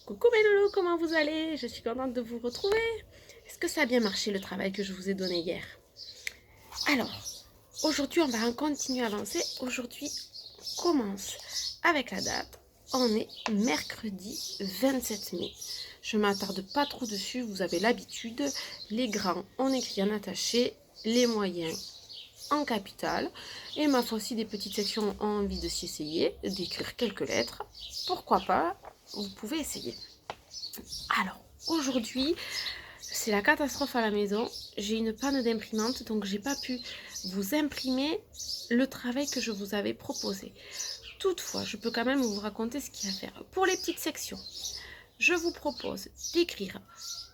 Coucou mes loulous, comment vous allez? Je suis contente de vous retrouver. Est-ce que ça a bien marché le travail que je vous ai donné hier? Alors, aujourd'hui on va continuer à avancer. Aujourd'hui, on commence avec la date. On est mercredi 27 mai. Je ne m'attarde pas trop dessus, vous avez l'habitude. Les grands, on écrit en attaché. Les moyens, en capital. Et ma foi, si des petites sections ont envie de s'y essayer, d'écrire quelques lettres, pourquoi pas, vous pouvez essayer. Alors, aujourd'hui, c'est la catastrophe à la maison. J'ai une panne d'imprimante, donc j'ai pas pu vous imprimer le travail que je vous avais proposé. Toutefois, je peux quand même vous raconter ce qu'il y a à faire. Pour les petites sections, je vous propose d'écrire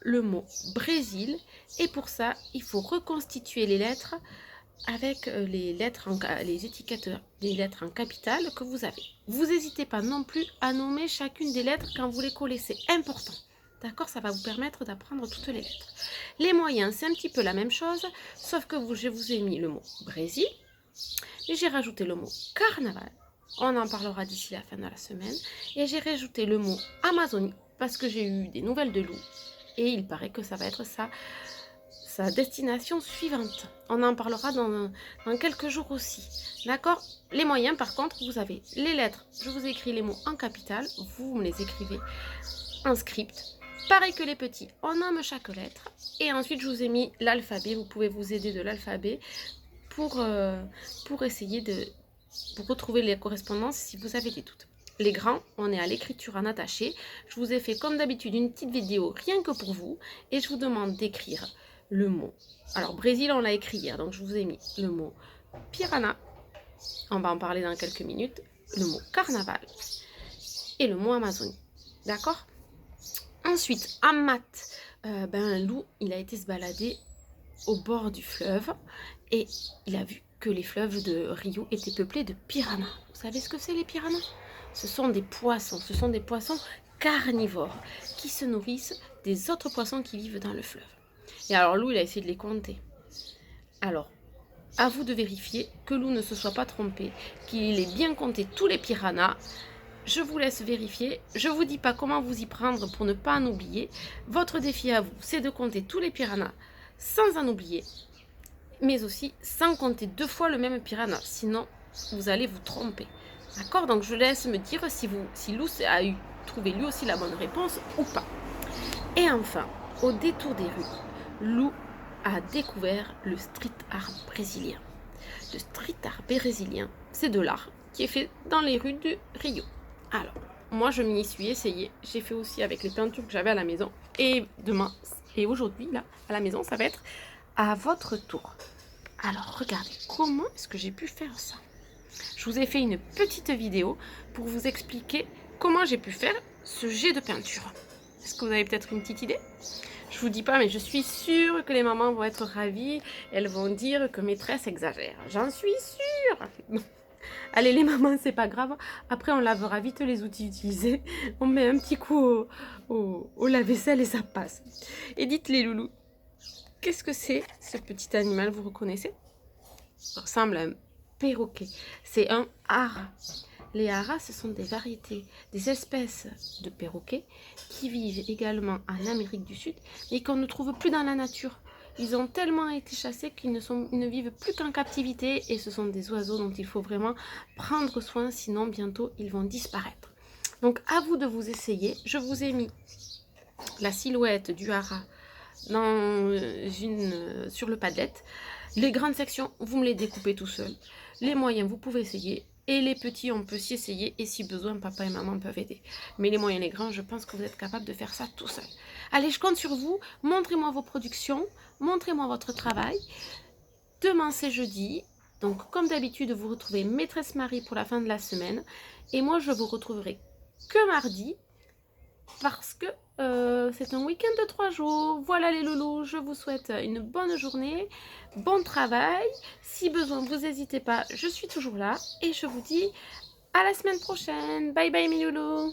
le mot Brésil. Et pour ça, il faut reconstituer les lettres avec les étiquettes des lettres en capital que vous avez. Vous n'hésitez pas non plus à nommer chacune des lettres quand vous les collez, c'est important. D'accord, ça va vous permettre d'apprendre toutes les lettres. Les moyens, c'est un petit peu la même chose, sauf que je vous ai mis le mot Brésil, et j'ai rajouté le mot carnaval. On en parlera d'ici la fin de la semaine. Et j'ai rajouté le mot Amazonie, parce que j'ai eu des nouvelles de Lou, et il paraît que ça va être sa destination suivante. On en parlera dans quelques jours aussi. D'accord? Les moyens, par contre, vous avez les lettres. Je vous ai écrit les mots en capital. Vous me les écrivez en script. Pareil que les petits, on nomme chaque lettre. Et ensuite, je vous ai mis l'alphabet. Vous pouvez vous aider de l'alphabet pour essayer pour retrouver les correspondances si vous avez des doutes. Les grands, on est à l'écriture en attaché. Je vous ai fait comme d'habitude une petite vidéo rien que pour vous. Et je vous demande d'écrire le mot. Alors, Brésil, on l'a écrit hier, donc je vous ai mis le mot piranha. On va en parler dans quelques minutes. Le mot carnaval et le mot Amazonie. D'accord? Ensuite, en maths, Lou, il a été se balader au bord du fleuve et il a vu que les fleuves de Rio étaient peuplés de piranhas. Vous savez ce que c'est les piranhas? Ce sont des poissons carnivores qui se nourrissent des autres poissons qui vivent dans le fleuve. Et alors Lou, il a essayé de les compter. Alors, à vous de vérifier que Lou ne se soit pas trompé, qu'il ait bien compté tous les piranhas. Je vous laisse vérifier. Je ne vous dis pas comment vous y prendre pour ne pas en oublier. Votre défi à vous, c'est de compter tous les piranhas sans en oublier, mais aussi sans compter 2 fois le même piranha. Sinon, vous allez vous tromper. D'accord? Donc, je laisse me dire si Lou a trouvé lui aussi la bonne réponse ou pas. Et enfin, au détour des rues, Lou a découvert le street art brésilien. Le street art brésilien, c'est de l'art qui est fait dans les rues de Rio. Alors, moi je m'y suis essayée. J'ai fait aussi avec les peintures que j'avais à la maison. Et aujourd'hui, là, à la maison, ça va être à votre tour. Alors, regardez, comment est-ce que j'ai pu faire ça? Je vous ai fait une petite vidéo pour vous expliquer comment j'ai pu faire ce jet de peinture. Est-ce que vous avez peut-être une petite idée? Je vous dis pas, mais je suis sûre que les mamans vont être ravies. Elles vont dire que maîtresse exagère. J'en suis sûre. Allez, les mamans, c'est pas grave. Après, on lavera vite les outils utilisés. On met un petit coup au lave-vaisselle et ça passe. Et dites les loulous, qu'est-ce que c'est ce petit animal? Vous reconnaissez? Ça ressemble à un perroquet. C'est un hara. Les haras, ce sont des variétés, des espèces de perroquets qui vivent également en Amérique du Sud, mais qu'on ne trouve plus dans la nature. Ils ont tellement été chassés qu'ils ne vivent plus qu'en captivité, et ce sont des oiseaux dont il faut vraiment prendre soin, sinon bientôt ils vont disparaître. Donc à vous de vous essayer. Je vous ai mis la silhouette du hara sur le Padlet. Les grandes sections, vous me les découpez tout seul. Les moyens, vous pouvez essayer. Et les petits, on peut s'y essayer. Et si besoin, papa et maman peuvent aider. Mais les moyens et les grands, je pense que vous êtes capable de faire ça tout seul. Allez, je compte sur vous. Montrez-moi vos productions. Montrez-moi votre travail. Demain, c'est jeudi. Donc, comme d'habitude, vous retrouvez Maîtresse Marie pour la fin de la semaine. Et moi, je vous retrouverai que mardi. Parce que c'est un week-end de 3 jours. Voilà les loulous, je vous souhaite une bonne journée, bon travail. Si besoin, vous n'hésitez pas, je suis toujours là. Et je vous dis à la semaine prochaine. Bye bye mes loulous.